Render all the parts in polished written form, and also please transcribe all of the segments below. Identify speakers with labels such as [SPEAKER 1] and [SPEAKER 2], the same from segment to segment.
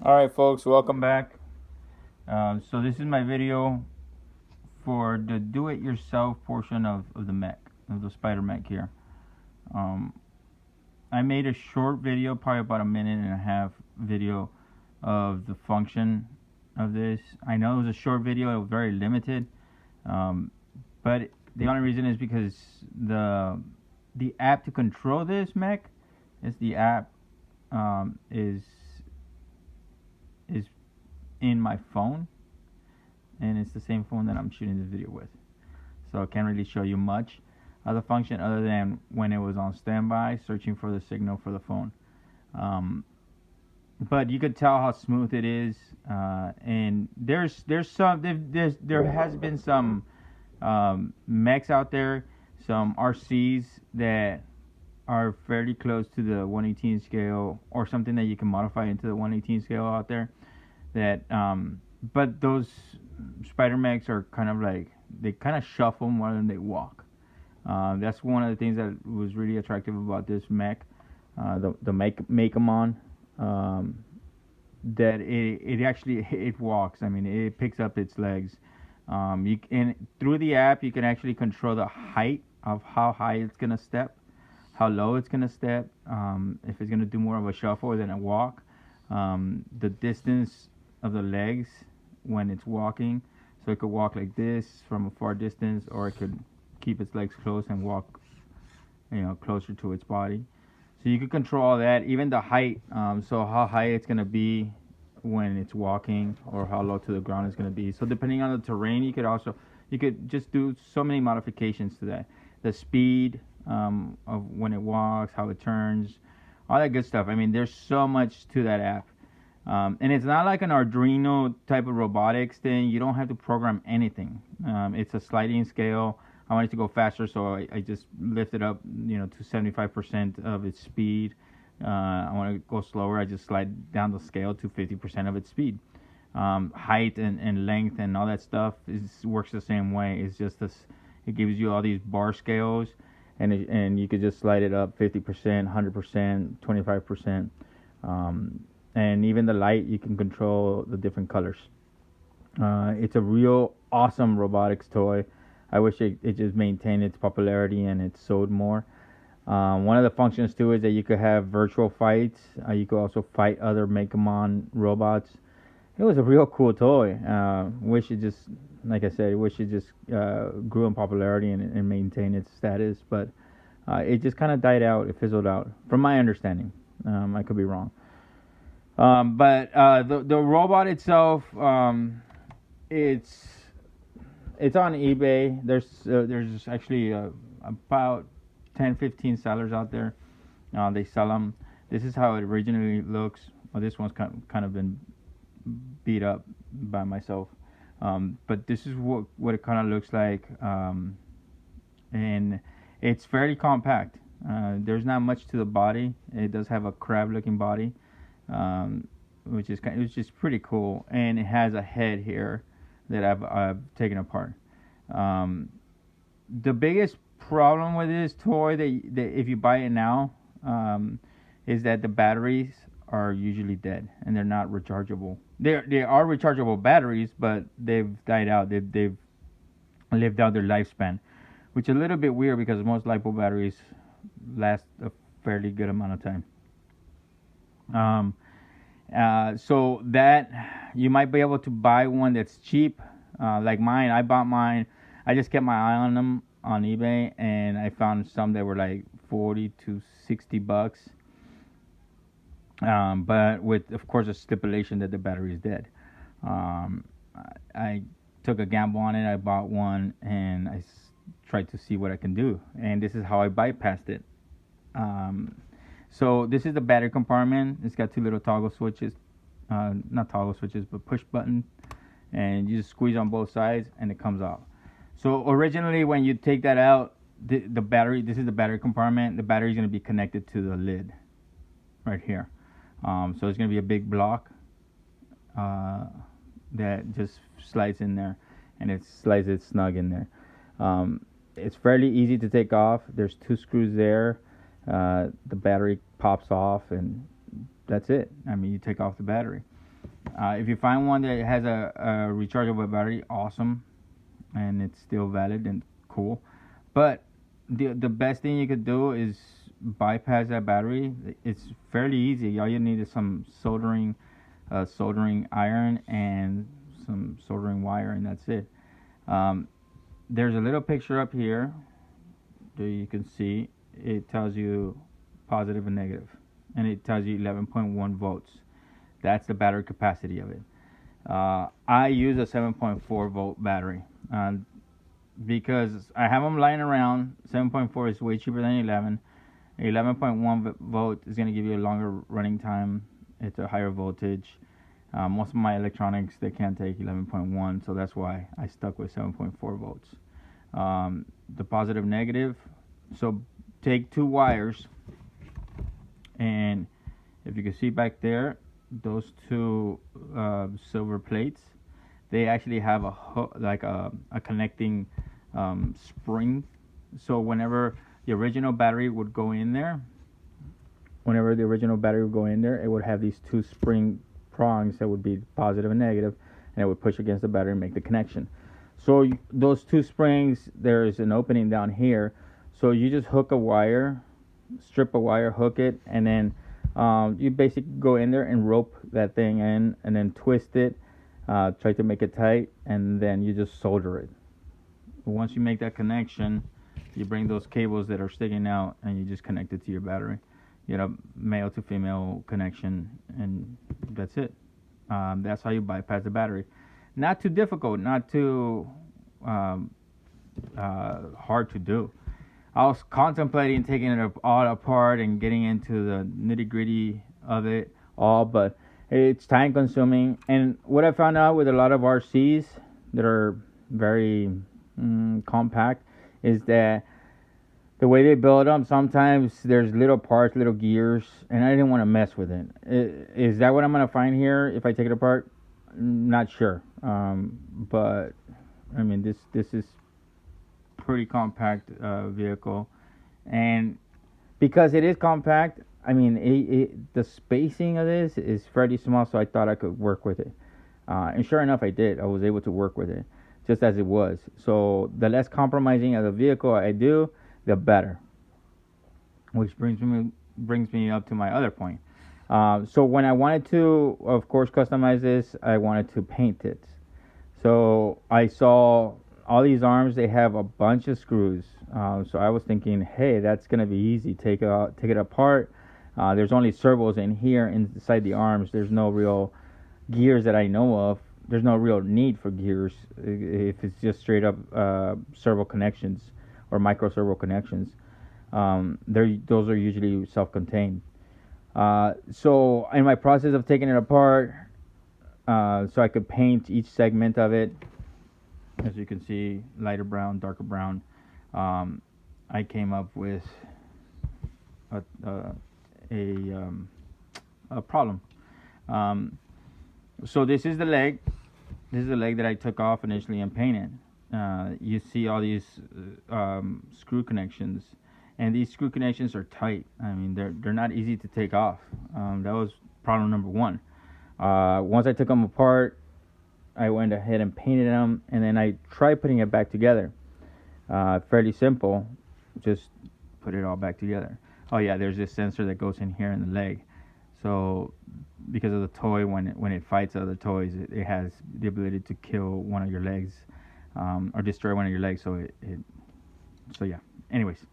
[SPEAKER 1] Alright folks, welcome back. So this is my video for the do-it-yourself portion of the mech, of the spider mech here. I made a short video, probably about a minute and a half video of the function of this. I know it was a short video, it was very limited, but the only reason is because the app to control this mech is the app is in my phone, and it's the same phone that I'm shooting this video with, so I can't really show you much of the function other than when it was on standby searching for the signal for the phone. But you could tell how smooth it is, and there has been some mechs out there, some RCs that are fairly close to the 1/18 scale, or something that you can modify into the 1/18 scale out there, that but those spider mechs are kind of like, they kind of shuffle more than they walk. That's one of the things that was really attractive about this mech, the Mekamon, that it actually it walks. I mean, it picks up its legs. And through the app you can actually control the height of how high it's gonna step, how low it's gonna step, if it's gonna do more of a shuffle than a walk, the distance of the legs when it's walking. So it could walk like this from a far distance, or it could keep its legs close and walk, closer to its body. So you could control all that, even the height. So how high it's gonna be when it's walking, or how low to the ground it's gonna be. So depending on the terrain, you could just do so many modifications to that. The speed of when it walks, how it turns, all that good stuff. I mean, there's so much to that app. And it's not like an Arduino type of robotics thing. You don't have to program anything. It's a sliding scale. I want it to go faster, so I just lift it up, to 75% of its speed. I want to go slower. I just slide down the scale to 50% of its speed. Height and length and all that stuff works the same way. It's just this. It gives you all these bar scales, and you could just slide it up 50%, 100%, 25%. And even the light, you can control the different colors. It's a real awesome robotics toy. I wish it just maintained its popularity and it sold more. One of the functions too is that you could have virtual fights. You could also fight other Mekamon robots. It was a real cool toy. Wish it just, like I said, wish it just grew in popularity and maintained its status. But it just kind of died out. It fizzled out, from my understanding. I could be wrong. But the robot itself, it's on eBay. There's actually about 10-15 sellers out there. They sell them. This is how it originally looks. Well, this one's kind of been beat up by myself. But this is what it kind of looks like. And it's fairly compact. There's not much to the body. It does have a crab-looking body, which is pretty cool. And it has a head here that I've taken apart. The biggest problem with this toy, that if you buy it now, is that the batteries are usually dead and they're not rechargeable. They are rechargeable batteries, but they've died out. They've lived out their lifespan, which is a little bit weird because most LiPo batteries last a fairly good amount of time. So that you might be able to buy one that's cheap, like mine. I bought mine. I just kept my eye on them on eBay, and I found some that were like 40 to 60 bucks. But with, of course, a stipulation that the battery is dead. I took a gamble on it. I bought one, and I tried to see what I can do, and this is how I bypassed it. So this is the battery compartment. It's got two little toggle switches, not toggle switches, but push button, and you just squeeze on both sides, and it comes out. So originally, when you take that out, the battery, this is the battery compartment. The battery is going to be connected to the lid, right here. So it's going to be a big block that just slides in there, and it slides it snug in there. It's fairly easy to take off. There's two screws there. The battery pops off, and that's it. I mean, you take off the battery. If you find one that has a rechargeable battery, awesome, and it's still valid and cool. But the best thing you could do is bypass that battery. It's fairly easy. All you need is some soldering iron and some soldering wire, and that's it. There's a little picture up here that you can see. It tells you positive and negative, and it tells you 11.1 volts. That's the battery capacity of it. I use a 7.4 volt battery because I have them lying around. 7.4 is way cheaper than 11. 11.1 volt is going to give you a longer running time. It's a higher voltage. Most of my electronics, they can't take 11.1, so that's why I stuck with 7.4 volts. The positive negative, so take two wires, and if you can see back there, those two silver plates, they actually have a hook, like a connecting spring. So whenever the original battery would go in there, it would have these two spring prongs that would be positive and negative, and it would push against the battery and make the connection. So those two springs, there's an opening down here, so you just hook a wire, strip a wire, hook it, and then you basically go in there and rope that thing in, and then twist it, try to make it tight, and then you just solder it. Once you make that connection, you bring those cables that are sticking out and you just connect it to your battery. You know, male to female connection, and that's it. That's how you bypass the battery. Not too difficult, not too hard to do. I was contemplating taking it all apart and getting into the nitty gritty of it all, but it's time consuming. And what I found out with a lot of RCs that are very compact is that the way they build them, sometimes there's little parts, little gears, and I didn't want to mess with it. Is that what I'm going to find here if I take it apart? Not sure. But I mean, this is pretty compact vehicle, and because it is compact, I mean, the spacing of this is fairly small, so I thought I could work with it. And sure enough, I did. I was able to work with it, just as it was. So the less compromising of the vehicle I do, the better. Which brings me up to my other point. So when I wanted to, of course, customize this, I wanted to paint it. So I saw all these arms, they have a bunch of screws. So I was thinking, hey, that's gonna be easy. Take it apart. There's only servos in here inside the arms. There's no real gears that I know of. There's no real need for gears if it's just straight up servo connections or micro servo connections. Those are usually self-contained. So in my process of taking it apart, so I could paint each segment of it, as you can see, lighter brown, darker brown, I came up with a problem. So this is the leg. This is the leg that I took off initially and painted. You see all these screw connections, and these screw connections are tight. I mean, they're not easy to take off. That was problem number one. Once I took them apart, I went ahead and painted them, and then I tried putting it back together. Fairly simple, just put it all back together. Oh yeah, there's this sensor that goes in here in the leg. So because of the toy, when it fights other toys, it has the ability to kill one of your legs, or destroy one of your legs. So so yeah. Anyways,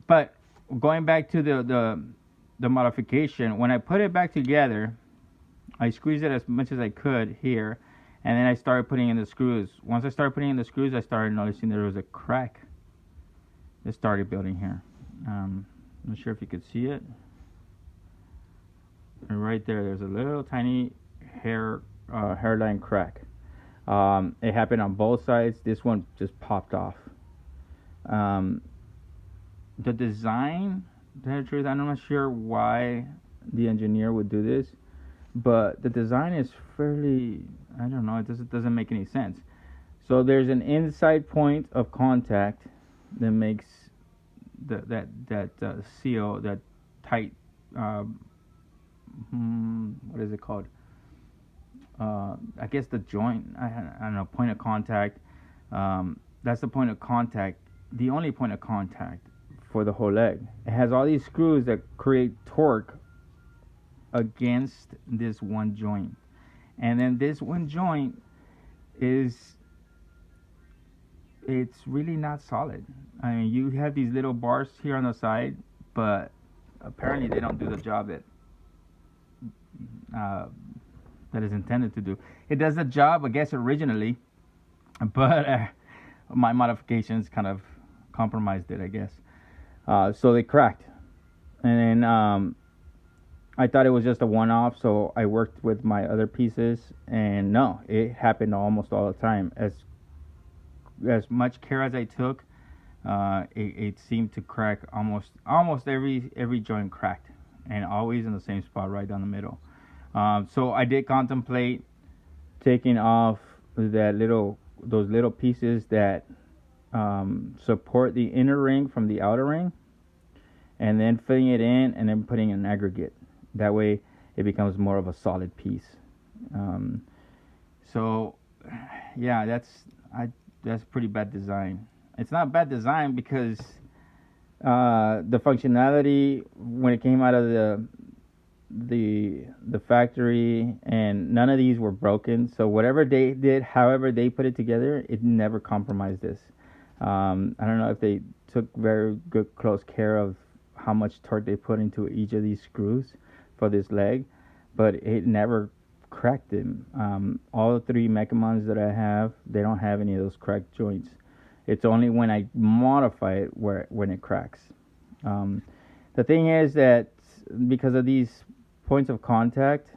[SPEAKER 1] but going back to the modification, when I put it back together, I squeezed it as much as I could here, and then I started putting in the screws. Once I started putting in the screws, I started noticing there was a crack that started building here. I'm not sure if you could see it. And right there's a little tiny hairline crack. It happened on both sides. This one just popped off. The design, to tell you the truth, I'm not sure why the engineer would do this, but the design is fairly, I don't know, it doesn't make any sense. So there's an inside point of contact that makes that seal, that tight, what is it called? I guess the joint, I don't know, point of contact. That's the point of contact, the only point of contact for the whole leg. It has all these screws that create torque against this one joint. And then this one joint it's really not solid. I mean, you have these little bars here on the side, but apparently they don't do the job that is intended to do. It does the job, I guess, originally, but my modifications kind of compromised it, I guess. So they cracked, and then I thought it was just a one-off, so I worked with my other pieces, and no, it happened almost all the time. As much care as I took, it seemed to crack almost every joint cracked, and always in the same spot, right down the middle. So I did contemplate taking off those little pieces that support the inner ring from the outer ring, and then filling it in, and then putting an aggregate. That way, it becomes more of a solid piece. So, yeah, that's pretty bad design. It's not bad design because the functionality when it came out of the factory, and none of these were broken. So whatever they did, however they put it together, it never compromised this. I don't know if they took very good close care of how much torque they put into each of these screws for this leg, but it never cracked them. All the three Mekamons that I have, they don't have any of those cracked joints. It's only when I modify it when it cracks. The thing is that because of these points of contact,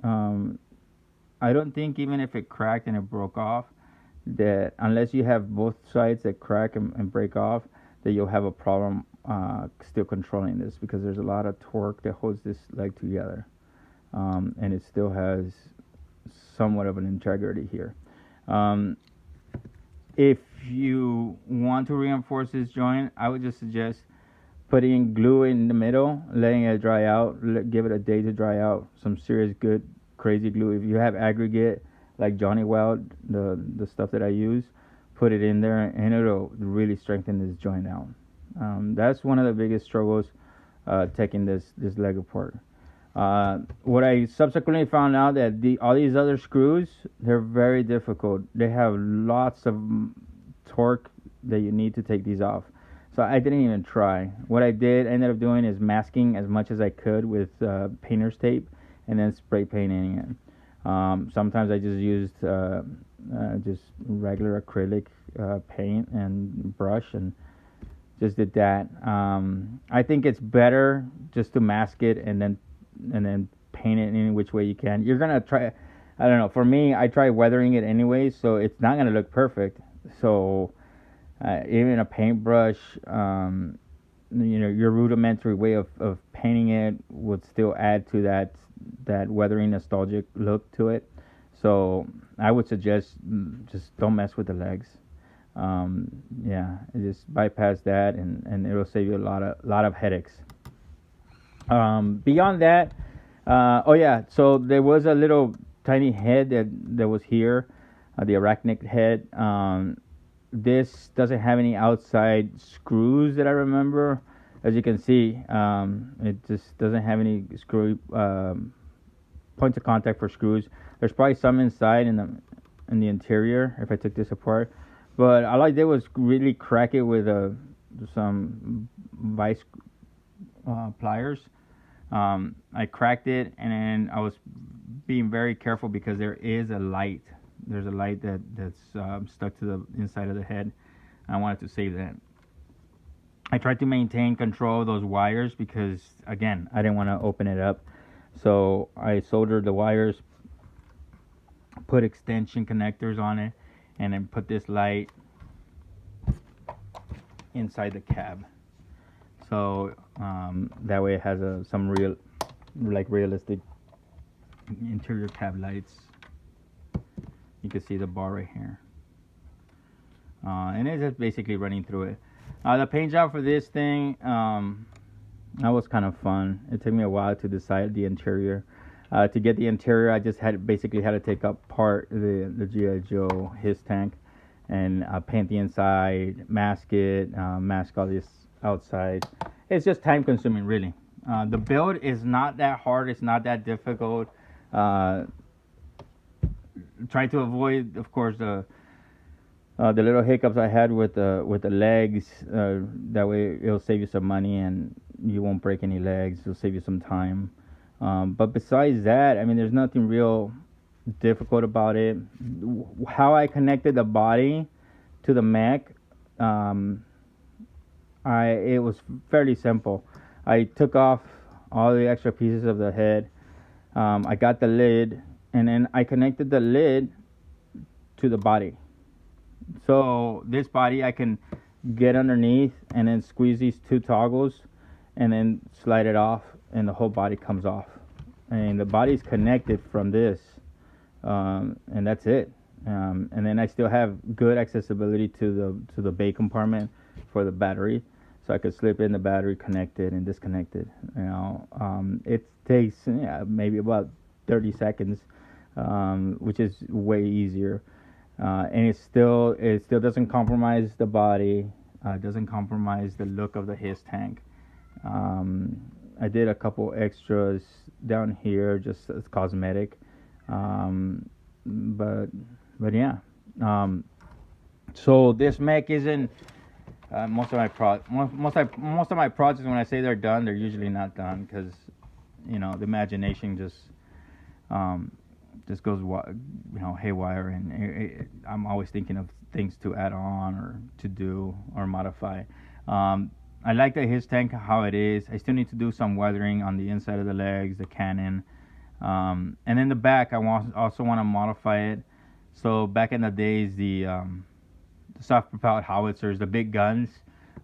[SPEAKER 1] I don't think even if it cracked and it broke off, that unless you have both sides that crack and break off, that you'll have a problem still controlling this, because there's a lot of torque that holds this leg together, and it still has somewhat of an integrity here. If you want to reinforce this joint, I would just suggest putting glue in the middle, letting it dry out, give it a day to dry out. Some serious good crazy glue. If you have aggregate like Johnny Weld, the stuff that I use, put it in there, and it'll really strengthen this joint out. That's one of the biggest struggles taking this leg apart. What I subsequently found out that all these other screws, they're very difficult. They have lots of torque that you need to take these off. So I didn't even try. What I ended up doing is masking as much as I could with painter's tape, and then spray painting it. Sometimes I just used just regular acrylic paint and brush, and just did that. I think it's better just to mask it and then paint it any which way you can. You're gonna try, I don't know, for me, I try weathering it anyway, so it's not gonna look perfect. So even a paintbrush, your rudimentary way of painting it would still add to that weathering nostalgic look to it. So I would suggest just don't mess with the legs. Just bypass that, and it'll save you a lot of headaches. Beyond that, so there was a little tiny head that was here, the arachnid head. This doesn't have any outside screws that I remember. As you can see, it just doesn't have any screw points of contact for screws. There's probably some inside in the interior if I took this apart, but all I did was really crack it with some vice pliers. I cracked it, and then I was being very careful because there is a light. There's a light that's stuck to the inside of the head. I wanted to save that. I tried to maintain control of those wires because, again, I didn't want to open it up. So I soldered the wires, put extension connectors on it, and then put this light inside the cab. So that way it has some realistic interior cab lights. You can see the bar right here. And it's just basically running through it. The paint job for this thing, that was kind of fun. It took me a while to decide the interior. To get the interior, I just basically had to take apart the GI Joe his tank and paint the inside, mask it, mask all this outside. It's just time consuming, really. The build is not that hard. It's not that difficult. Try to avoid, of course, the little hiccups I had with the legs. That way, it'll save you some money and you won't break any legs. It'll save you some time. But besides that, I mean, there's nothing real difficult about it. How I connected the body to the mech, it was fairly simple. I took off all the extra pieces of the head. I got the lid, and then I connected the lid to the body. So this body, I can get underneath and then squeeze these two toggles and then slide it off, and the whole body comes off. And the body's connected from this, and that's it. And then I still have good accessibility to the bay compartment for the battery, so I could slip in the battery, connect it, and disconnect it. It takes maybe about 30 seconds, which is way easier. And it still doesn't compromise the body, doesn't compromise the look of the his tank. I did a couple extras down here just as cosmetic, but yeah. So this mech isn't most of my projects. When I say they're done, they're usually not done, because the imagination just goes haywire, and I'm always thinking of things to add on or to do or modify. I like his tank how it is. I still need to do some weathering on the inside of the legs, the cannon, and then the back. I also want to modify it. So back in the days, the soft-propelled howitzers, the big guns,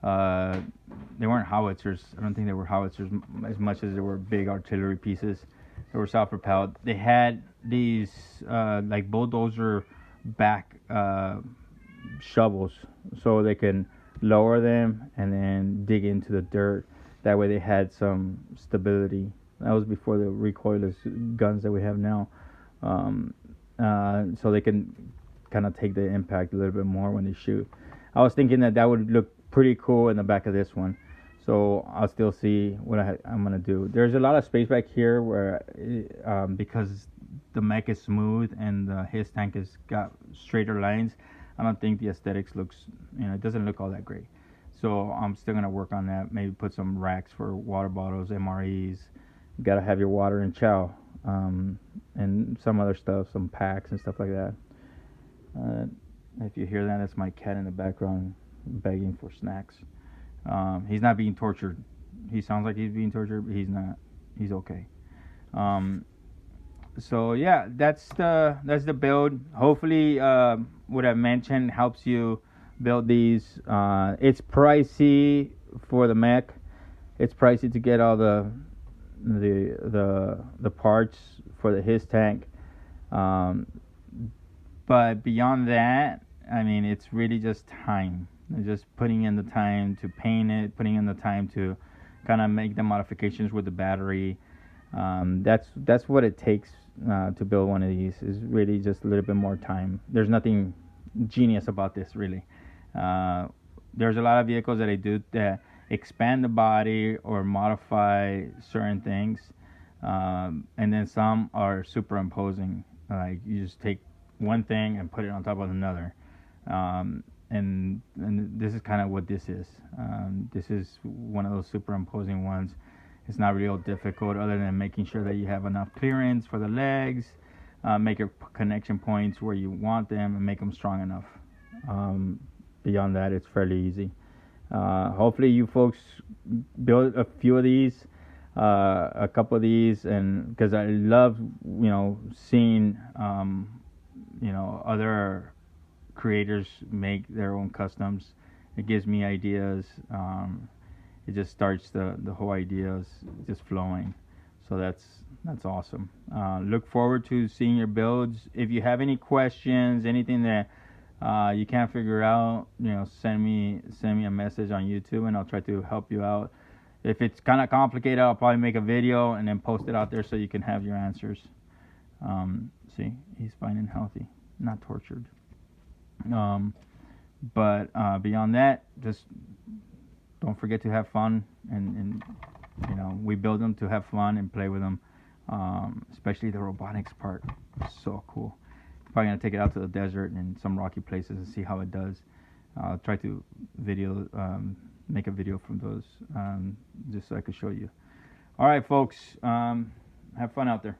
[SPEAKER 1] they weren't howitzers. I don't think they were howitzers as much as they were big artillery pieces. They were self-propelled. They had these like bulldozer back shovels, so they can lower them and then dig into the dirt. That way they had some stability. That was before the recoilless guns that we have now. So they can kind of take the impact a little bit more when they shoot. I was thinking that would look pretty cool in the back of this one. So I'll still see what I'm going to do. There's a lot of space back here where, because the mech is smooth and his tank has got straighter lines, I don't think the aesthetics looks, it doesn't look all that great. So I'm still going to work on that. Maybe put some racks for water bottles, MREs. You got to have your water and chow, and some other stuff, some packs and stuff like that. If you hear that, that's my cat in the background begging for snacks. He's not being tortured. He sounds like he's being tortured, but he's not. He's okay. So yeah, that's the build. Hopefully, what I mentioned helps you build these. It's pricey for the mech. It's pricey to get all the parts for his tank. But beyond that, I mean, it's really just time. Just putting in the time to paint it, putting in the time to kind of make the modifications with the battery. That's what it takes to build one of these. Is really just a little bit more time. There's nothing genius about this, really. There's a lot of vehicles that I do that expand the body or modify certain things, and then some are superimposing. Like you just take one thing and put it on top of another. And this is kind of what this is. This is one of those superimposing ones. It's not real difficult, other than making sure that you have enough clearance for the legs, make your connection points where you want them, and make them strong enough. Beyond that, it's fairly easy. Hopefully you folks build a few of these, a couple of these, and because I love seeing other creators make their own customs. It gives me ideas. It just starts the whole ideas just flowing. So that's awesome. Look forward to seeing your builds. If you have any questions, anything that you can't figure out, send me a message on YouTube, and I'll try to help you out. If it's kind of complicated, I'll probably make a video and then post it out there so you can have your answers. See, he's fine and healthy, not tortured. But beyond that, just don't forget to have fun, and you know, we build them to have fun and play with them. Especially the robotics part, so cool. Probably gonna take it out to the desert and some rocky places and see how it does. I'll try to make a video from those, just so I could show you. All right, folks, have fun out there.